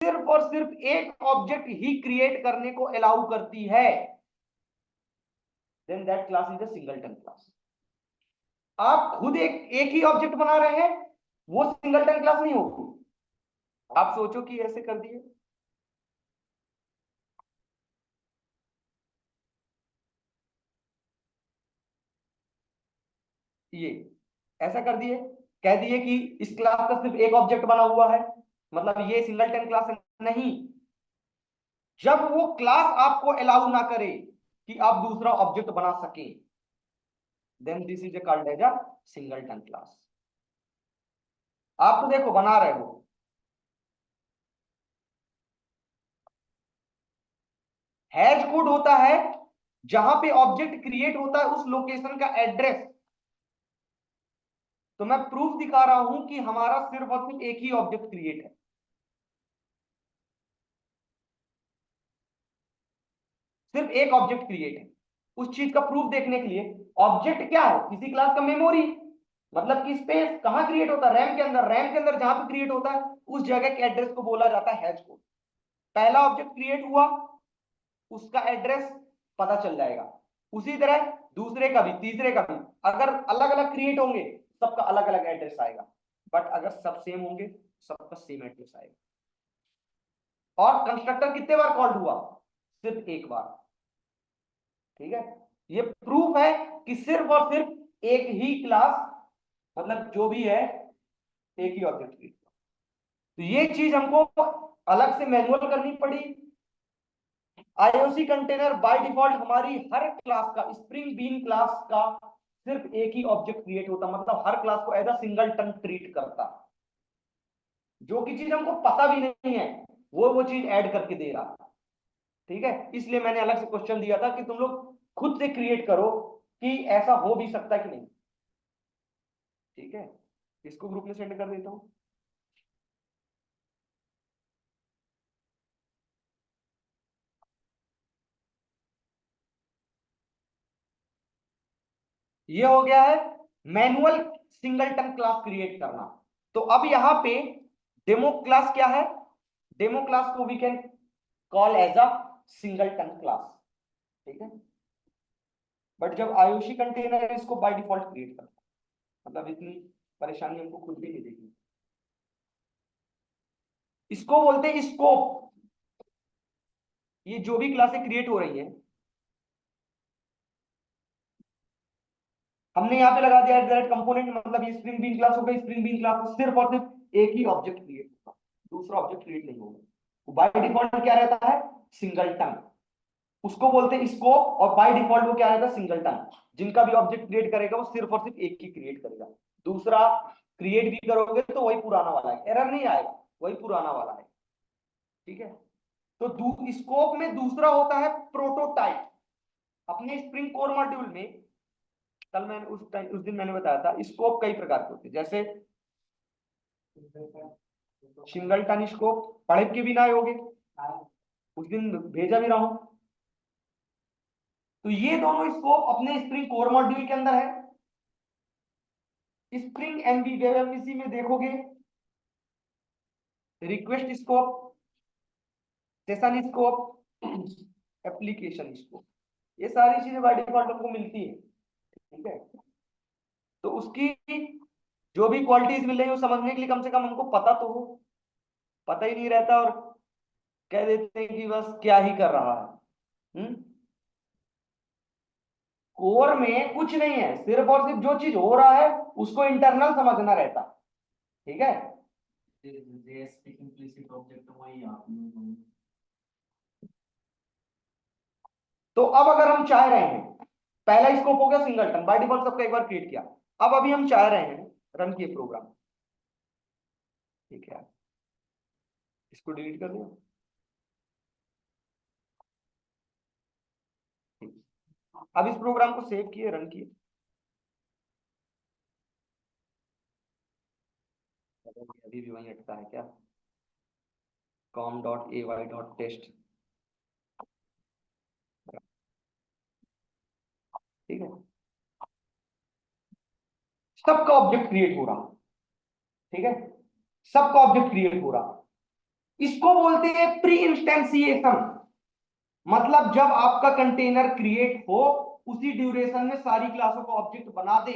सिर्फ और सिर्फ एक ऑब्जेक्ट ही क्रिएट करने को अलाउ करती है, then that class is a singleton class. आप खुद एक ही ऑब्जेक्ट बना रहे हैं, वो सिंगलटन क्लास नहीं होगी। आप सोचो कि ऐसे कर दिए, ये ऐसा कर दिए, कह दिए कि इस क्लास का सिर्फ एक ऑब्जेक्ट बना हुआ है, मतलब ये सिंगलटन क्लास नहीं। जब वो क्लास आपको अलाउ ना करे कि आप दूसरा ऑब्जेक्ट बना सके, then this is called as a singleton class. आप तो देखो बना रहे हो, हैश कोड होता है जहां पे ऑब्जेक्ट क्रिएट होता है उस लोकेशन का एड्रेस। तो मैं प्रूफ दिखा रहा हूं कि हमारा सिर्फ और सिर्फ एक ही ऑब्जेक्ट क्रिएट है, सिर्फ एक ऑब्जेक्ट क्रिएट है। उस चीज का प्रूफ देखने के लिए ऑब्जेक्ट क्या है, किसी क्लास का मेमोरी, मतलब कि स्पेस कहां क्रिएट होता है, रैम के अंदर। रैम के अंदर जहां पे क्रिएट होता है उस जगह के एड्रेस को बोला जाता है हैश कोड। पहला ऑब्जेक्ट क्रिएट हुआ, उसका एड्रेस पता चल जाएगा। उसी तरह दूसरे का भी, तीसरे का भी। अगर अलग अलग क्रिएट होंगे, सबका अलग अलग एड्रेस आएगा, बट अगर सब सेम होंगे, सबका सेम एड्रेस आएगा। और कंस्ट्रक्टर कितने बार कॉल्ड हुआ, सिर्फ एक बार। ठीक है, ये प्रूफ है कि सिर्फ और सिर्फ एक ही क्लास, मतलब जो भी है, एक ही ऑब्जेक्ट की। तो ये चीज हमको अलग से मैनुअल करनी पड़ी। आईओसी कंटेनर बाय डिफॉल्ट हमारी हर क्लास का, स्प्रिंग बीन क्लास का सिर्फ एक ही ऑब्जेक्ट क्रिएट होता, मतलब हर क्लास को as a singleton treat करता। जो कि चीज हमको पता भी नहीं है, वो चीज ऐड करके दे रहा। ठीक है, इसलिए मैंने अलग से क्वेश्चन दिया था कि तुम लोग खुद से क्रिएट करो कि ऐसा हो भी सकता है कि नहीं। ठीक है, इसको ग्रुप में सेंड कर देता हूं। ये हो गया है मैनुअल सिंगलटन क्लास क्रिएट करना। तो अब यहां पे डेमो क्लास क्या है, डेमो क्लास को we can call as a singleton class. ठीक है, बट जब आईओसी कंटेनर है इसको बाय डिफॉल्ट क्रिएट करता है, मतलब इतनी परेशानी हमको खुद भी नहीं देखनी। इसको बोलते हैं स्कोप। ये जो भी क्लासें क्रिएट हो रही हैं, हमने यहाँ पे लगा दिया एट कंपोनेंट, मतलब ये स्प्रिंग बीन क्लास हो गई। स्प्रिंग बीन क्लास में सिर्फ और सिर्फ एक ही ऑब्जेक्ट क्रिएट होगा, दूसरा ऑब्जेक्ट क्रिएट नहीं होगा। बाय डिफॉल्ट क्या रहता है, सिंगलटन। उसको बोलते हैं स्कोप, और बाय डिफॉल्ट वो क्या रहता है, सिंगलटन। जिनका भी ऑब्जेक्ट क्रिएट करेगा वो सिर्फ और सिर्फ एक ही क्रिएट करेगा, दूसरा क्रिएट भी करोगे तो वही पुराना वाला है, एरर नहीं आएगा, वही पुराना वाला है। ठीक है, तो स्कोप में दूसरा होता है प्रोटोटाइप। अपने स्प्रिंग कोर मॉड्यूल में कल मैंने उस दिन मैंने बताया था स्कोप कई प्रकार के होते हैं, जैसे सिंगलटन स्कोप पढ़े के भी ना होगे, उस दिन भेजा भी रहा हूं। तो ये दोनों स्कोप अपने स्प्रिंग कोर मॉड्यूल के अंदर है। स्प्रिंग एमवी वेब एमवीसी में देखोगे request scope, session scope, application scope, ये सारी चीजें बाय डिफॉल्ट हमको मिलती है। ठीक है, तो उसकी जो भी क्वालिटीज मिल रही है वो समझने के लिए कम से कम हमको पता तो हो। पता ही नहीं रहता और कह देते हैं कि बस क्या ही कर रहा है। कोर में कुछ नहीं है, सिर्फ और सिर्फ जो चीज हो रहा है उसको इंटरनल समझना रहता। ठीक है, तो अब अगर हम चाह रहे हैं, पहला स्कोप हो गया सिंगलटन, बाय डिफॉल्ट सबका एक बार क्रिएट किया। अब अभी हम चाह रहे हैं रन किए प्रोग्राम। ठीक है, इसको डिलीट कर दिया। अब इस प्रोग्राम को सेव किए, रन किए, अभी भी वही अटका है क्या, com.ay.test। ठीक है, सबका ऑब्जेक्ट क्रिएट हो रहा। ठीक है, सबका ऑब्जेक्ट क्रिएट हो रहा। इसको बोलते हैं प्री इंस्टेंसिएशन। मतलब जब आपका कंटेनर क्रिएट हो, उसी ड्यूरेशन में सारी क्लासों को ऑब्जेक्ट बना दे।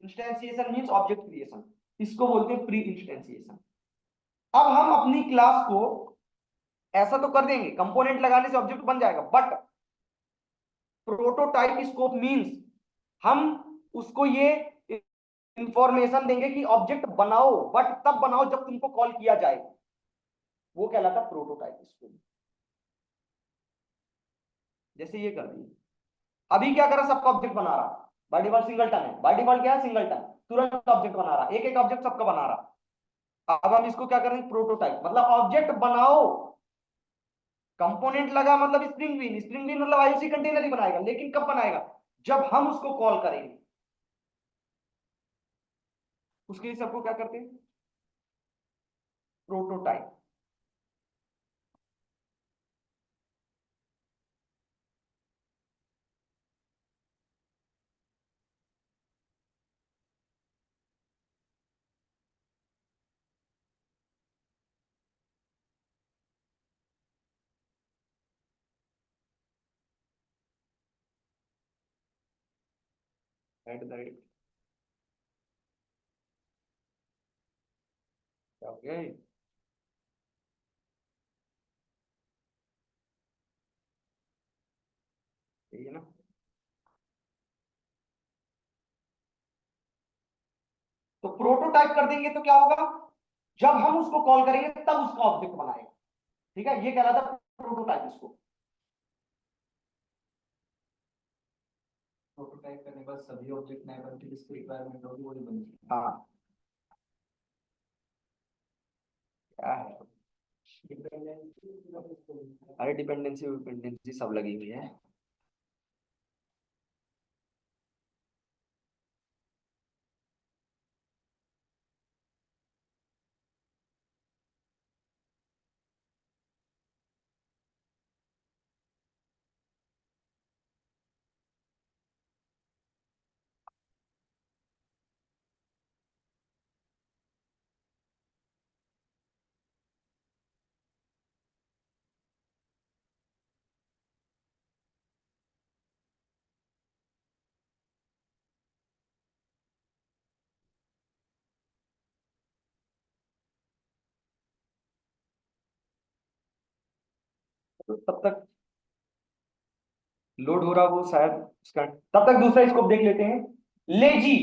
इंस्टेंसिएशन मींस ऑब्जेक्ट क्रिएशन, इसको बोलते हैं प्री इंस्टेंसिएशन। अब हम अपनी क्लास को ऐसा तो कर देंगे, कंपोनेंट लगाने से ऑब्जेक्ट बन जाएगा, बट प्रोटोटाइप स्कोप मींस हम उसको ये इंफॉर्मेशन देंगे कि ऑब्जेक्ट बनाओ, बट तब बनाओ जब तुमको कॉल किया जाए। वो कहलाता प्रोटोटाइप स्कोप। जैसे ये कर दिए, अभी क्या करा, सबका ऑब्जेक्ट बना रहा। बाय डिफॉल्ट सिंगलटन है, बाय डिफॉल्ट क्या है, सिंगलटन। तुरंत ऑब्जेक्ट बना रहा, एक एक ऑब्जेक्ट सबका बना रहा। अब हम इसको क्या करेंगे, प्रोटोटाइप, मतलब ऑब्जेक्ट बनाओ। कंपोनेंट लगा मतलब स्प्रिंग बीन मतलब आईओसी कंटेनर ही बनाएगा, लेकिन कब बनाएगा, जब हम उसको कॉल करेंगे। उसके लिए सबको क्या करते हैं, prototype. At the rate, okay, ठीक है ना। तो प्रोटोटाइप कर देंगे तो क्या होगा, जब हम उसको कॉल करेंगे तब उसका ऑब्जेक्ट बनाएगा। ठीक है, ये कहलाता है प्रोटोटाइप इसको। प्रोटोटाइप करने के बाद सभी ऑब्जेक्ट नए बनते जिसकी रिक्वायरमेंट होगी वही बनती हाँ, क्या है, है। अरे डिपेंडेंसी डिपेंडेंसी सब लगी हुई है। तो तब तक लोड हो रहा वो शायद उसका, तब तक दूसरा स्कोप देख लेते हैं, लेजी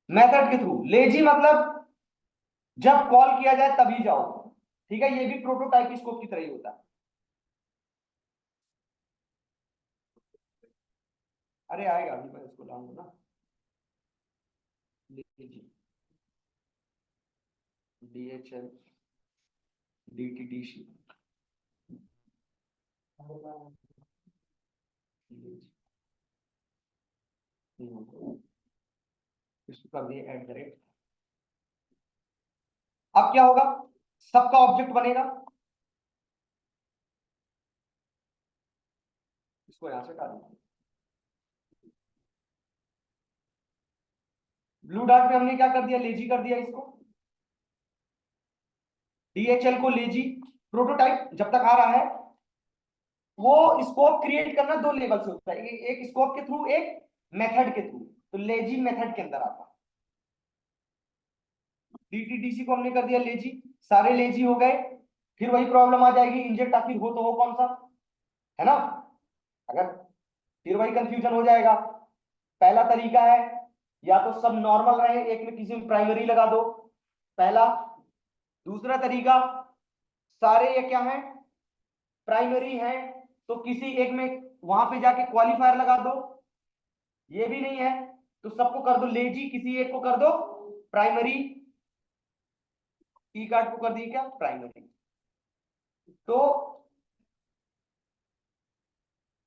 मेथड के थ्रू। लेजी मतलब जब कॉल किया जाए तभी जाओ। ठीक है, ये भी प्रोटोटाइप स्कोप की तरह ही होता है। अरे आएगा, अभी मैं इसको डालूंगा ना। लेजी, DHL, DTDC, इसको कर दिए एट द रेट। अब क्या होगा, सबका ऑब्जेक्ट बनेगा। इसको यहां से डाल दीजिए। ब्लू डार्ट में हमने क्या कर दिया, लेजी कर दिया इसको। DHL को लेजी, प्रोटोटाइप जब तक आ रहा है, वो स्कोप क्रिएट करना दो लेवल से होता है, एक स्कोप के थ्रू, एक मेथड के थ्रू। तो लेजी मेथड के अंदर आता है। DTDC को हमने कर दिया लेजी, सारे लेजी हो गए। फिर वही प्रॉब्लम आ जाएगी, इंजेक्ट आखिर हो तो हो कौन सा, है ना। अगर, फिर वही कंफ्यूजन हो जाएगा। पहला तरीका है, या तो सब नॉर्मल रहे, एक में किसी में प्राइमरी लगा दो, पहला। दूसरा तरीका, सारे ये क्या है, प्राइमरी है, तो किसी एक में वहां पे जाके क्वालिफायर लगा दो। ये भी नहीं है तो सबको कर दो लेजी, किसी एक को कर दो प्राइमरी। ई कार्ड को कर दिए क्या, प्राइमरी। तो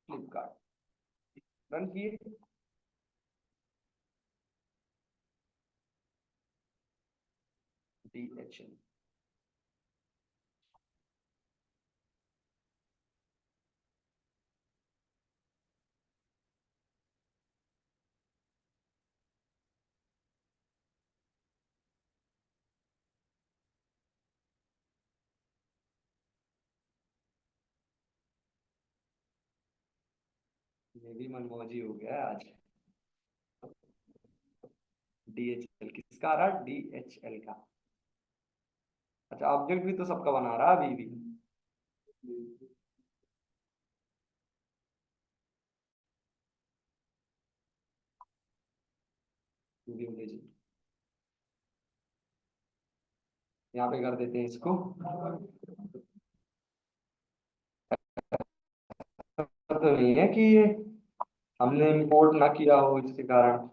फ्लिपकार्ट रन किए, DHL, ये भी मनमौजी हो गया है आज। DHL किसका आ रहा है? DHL का। अच्छा, ऑब्जेक्ट भी तो सबका बना रहा है अभी भी। जी, यहाँ पे कर देते हैं इसको। तो नहीं है कि ये हमने इंपोर्ट ना किया हो इसके कारण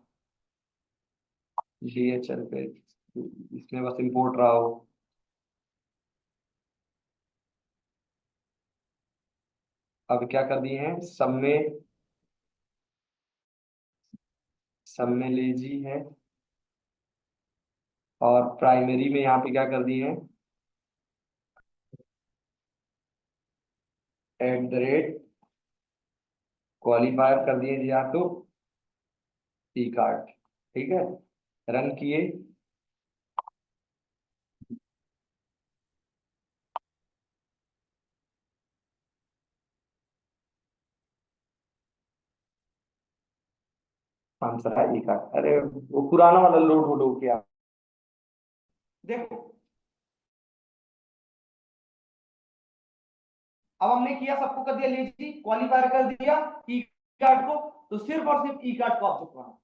DHL पे इसमें बस इंपोर्ट रहा हो। अब क्या कर दिए हैं, सब में लेजी है, और प्राइमरी में यहाँ पे क्या कर दिए हैं, @ क्वालिफायर कर दिए या तो ई कार्ड। ठीक है, रन किए। आंसर है ई कार्ड। अरे वो पुराना वाला लोड हो गया। देखो, अब हमने किया, सबको कर दिया लेजी, क्वालिफायर कर दिया ई कार्ड को, तो सिर्फ और सिर्फ ई कार्ड को ऑब्जेक्ट बना।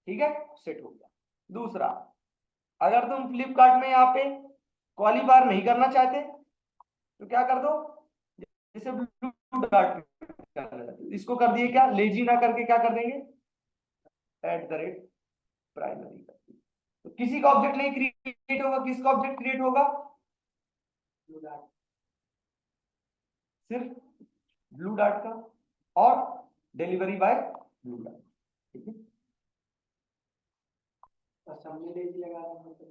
ठीक है, सेट हो गया। दूसरा, अगर तुम फ्लिपकार्ट में यहाँ पे क्वालिफायर नहीं करना चाहते तो क्या कर दो, जैसे ब्लू डॉट, इसको कर दिए क्या, लेजी ना करके क्या कर देंगे, @प्राइमरी कर दिए। तो किसी का ऑब्जेक्ट नहीं क्रिएट होगा, किसका ऑब्जेक्ट क्रिएट होगा, सिर्फ ब्लू डॉट का, और डिलीवरी बाय ब्लू डॉट। ठीक है, और सबने ले लगा रहा हूँ तो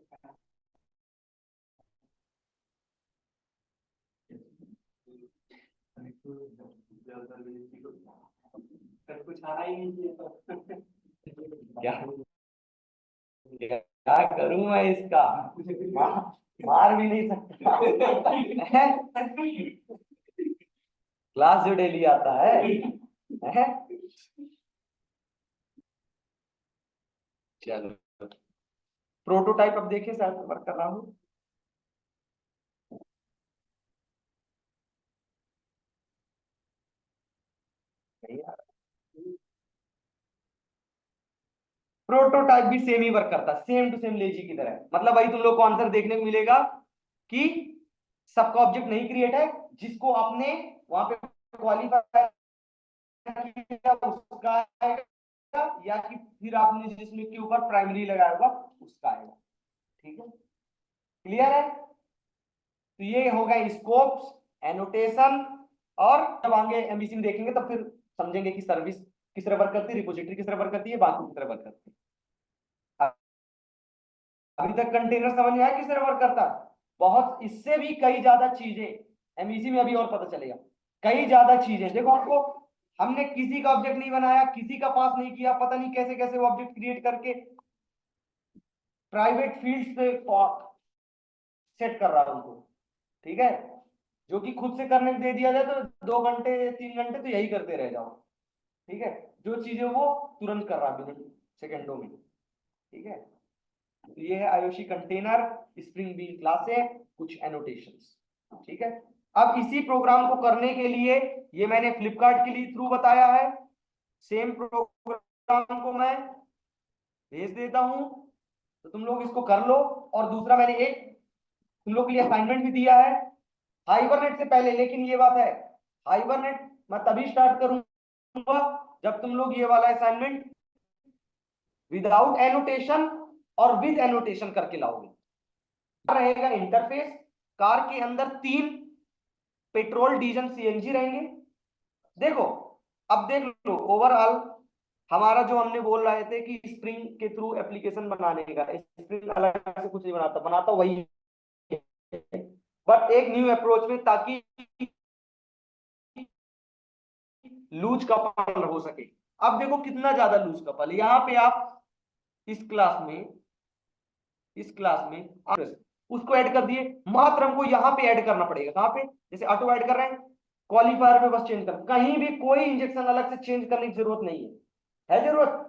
कुछ आ रहा ही नहीं है तो क्या क्या करूं मैं इसका, मार भी नहीं सकता। क्लास जो डेली आता है? चलो, प्रोटोटाइप अब देखिए, शायद वर्क कर रहा हूँ। नहीं यार, प्रोटोटाइप भी सेम ही वर्क करता है, सेम टू सेम लेजी की तरह। मतलब वही तुम लोग को आंसर देखने को मिलेगा कि सबका ऑब्जेक्ट नहीं क्रिएट है, जिसको आपने वहां पे क्वालिफाई किया उसका आएगा, या कि फिर आपने जिसमें के ऊपर प्राइमरी लगाया होगा उसका आएगा। ठीक है, क्लियर है? तो ये हो गए स्कोप्स, एनोटेशन, और जब आगे एमवीसी में देखेंगे तब फिर समझेंगे कि सर्विस किस तरह वर्क करती है, रिपोजिटरी किस तरह वर्क करती है, बाकी किस तरह वर्क करती है। अभी तक कंटेनर समझ में आया किस तरह वर्क करता है? बहुत, इससे भी कई ज्यादा चीजें एमवीसी में अभी और पता चलेगा। कई ज्यादा चीजें देखो, आपको हमने किसी का ऑब्जेक्ट नहीं बनाया, किसी का पास नहीं किया, पता नहीं कैसे कैसे वो ऑब्जेक्ट क्रिएट करके प्राइवेट फील्ड्स पे सेट कर रहा है उनको। ठीक है, जो कि खुद से करने दे दिया जाए तो 2 घंटे 3 घंटे तो यही करते रह जाओ। ठीक है, जो चीजें वो तुरंत कर रहा है विद सेकेंडों में। ठीक है, तो ये है आयोशी कंटेनर, स्प्रिंग बीन क्लासें, कुछ एनोटेशंस। ठीक है, अब इसी प्रोग्राम को करने के लिए, ये मैंने फ्लिपकार्ट के लिए थ्रू बताया है, सेम प्रोग्राम को मैं भेज देता हूं, तो तुम लोग इसको कर लो। और दूसरा, मैंने एक तुम लोग के लिए असाइनमेंट भी दिया है हाइबरनेट से पहले। लेकिन ये बात है, हाइबरनेट मैं तभी स्टार्ट करूंगा जब तुम लोग ये वाला असाइनमेंट विदाउट एनोटेशन और विद एनोटेशन करके लाओगे। रहेगा इंटरफेस, कार के अंदर 3 पेट्रोल डीजल सीएनजी रहेंगे। देखो, अब देख लो ओवरऑल हमारा जो हमने बोल रहे थे कि स्प्रिंग के थ्रू एप्लीकेशन बनाने का, स्प्रिंग अलग से कुछ नहीं बनाता, बनाता वही है, बट एक न्यू अप्रोच में, ताकि लूज कपल हो सके। अब देखो कितना ज्यादा लूज कपल, यहाँ पे आप इस क्लास में उसको ऐड कर दिए, मात्र हमको यहाँ पे ऐड करना पड़ेगा। कहाँ पे, जैसे ऑटो ऐड कर रहे हैं, क्वालिफायर पे बस चेंज कर, कहीं भी कोई इंजेक्शन अलग से चेंज करने की जरूरत नहीं है जरूरत?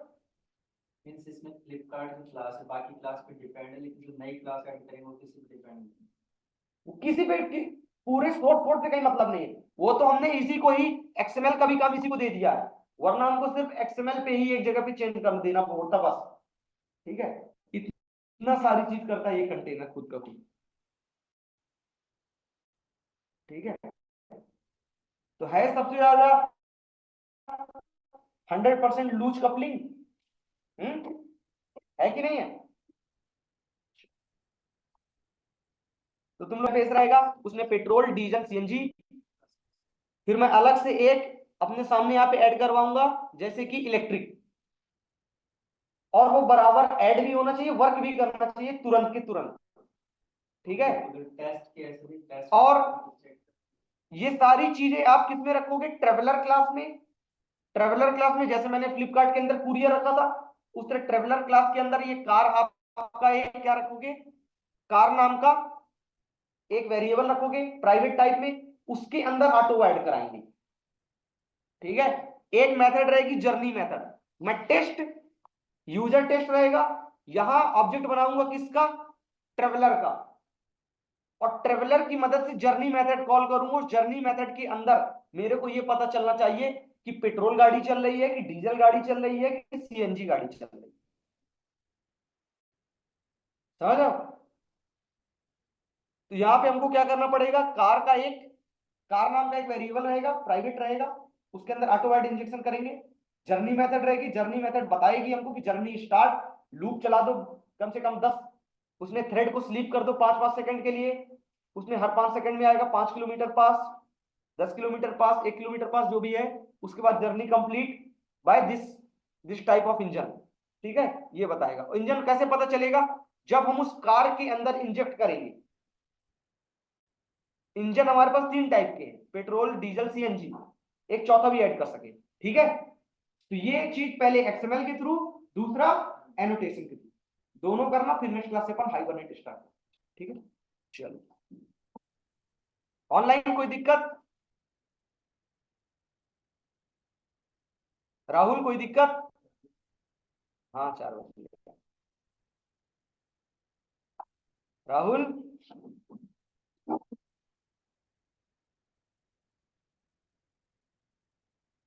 मींस इसमें फ्लिपकार्ट जो क्लास है बाकी क्लास पे डिपेंड है, लेकिन जो नई क्लास ऐड करेंगे वो किसी पे डिपेंड नहीं किसी पे पूरे सोर्स कोड से कहीं मतलब नहीं है, वो तो हमने इसी को ही एक्सएमएल का भी काम इसी को दे दिया है, वरना हमको सिर्फ एक्सएमएल पे ही एक जगह पे चेंज कर देना होता बस। ठीक है, इतना सारी चीज करता है ये कंटेनर खुद का खुद। ठीक है, तो है सबसे ज्यादा 100% लूज कपलिंग। है कि नहीं है? तो तुम लोग फेस रहेगा उसमें पेट्रोल डीजल सीएनजी, फिर मैं अलग से एक अपने सामने यहाँ पे ऐड करवाऊंगा जैसे कि इलेक्ट्रिक, और वो बराबर ऐड भी होना चाहिए, वर्क भी करना चाहिए तुरंत के तुरंत। ठीक है, टेस्ट के ऐसे भी टेस्ट और ये सारी चीजें आप किस में रखोगे? ट्रेवलर क्लास में। ट्रेवलर क्लास में जैसे मैंने फ्लिपकार्ट के अंदर कुरियर रखा था, उस तरह ट्रेवलर क्लास के अंदर ये कार आपका एक क्या रखोगे, कार नाम का एक वेरिएबल रखोगे प्राइवेट टाइप में, उसके अंदर ऑटो ऐड कराएंगे। ठीक है, एक मेथड रहेगी जर्नी मेथड, मैं टेस्ट यूजर टेस्ट रहेगा, यहां ऑब्जेक्ट बनाऊंगा किसका? ट्रेवलर का, और ट्रेवलर की मदद से जर्नी मेथड कॉल करूंगा। उस जर्नी मेथड के अंदर मेरे को यह पता चलना चाहिए कि पेट्रोल गाड़ी चल रही है कि डीजल गाड़ी चल रही है कि सीएनजी गाड़ी चल रही है। समझ रहे हो? तो यहां पे हमको क्या करना पड़ेगा, कार नाम का एक वेरिएबल रहेगा प्राइवेट रहेगा, उसके अंदर ऑटो ऐड इंजेक्शन करेंगे। जर्नी मेथड रहेगी, जर्नी मेथड बताएगी हमको कि जर्नी स्टार्ट, लूप चला दो कम से कम 10, उसने थ्रेड को स्लीप कर दो 5-5 सेकंड के लिए, उसने हर 5 सेकंड में आएगा 5 किलोमीटर पास, 10 किलोमीटर पास, 1 किलोमीटर पास, जो भी है। उसके बाद journey complete by this this type of engine. ठीक है, ये बताएगा। इंजन कैसे पता चलेगा? जब हम उस कार के अंदर इंजेक्ट करेंगे। इंजन हमारे पास 3 टाइप के हैं, पेट्रोल डीजल सीएनजी, एक चौथा भी ऐड कर सके। ठीक है, तो ये चीज पहले एक्सएमएल के थ्रू, दूसरा एनोटेशन के थ्रू, दोनों करना, फिर नेक्स्ट क्लास से अपन हाइबरनेट स्टार्ट। ठीक है, चलो। ऑनलाइन कोई दिक्कत? राहुल कोई दिक्कत? हाँ, 4 बजे। राहुल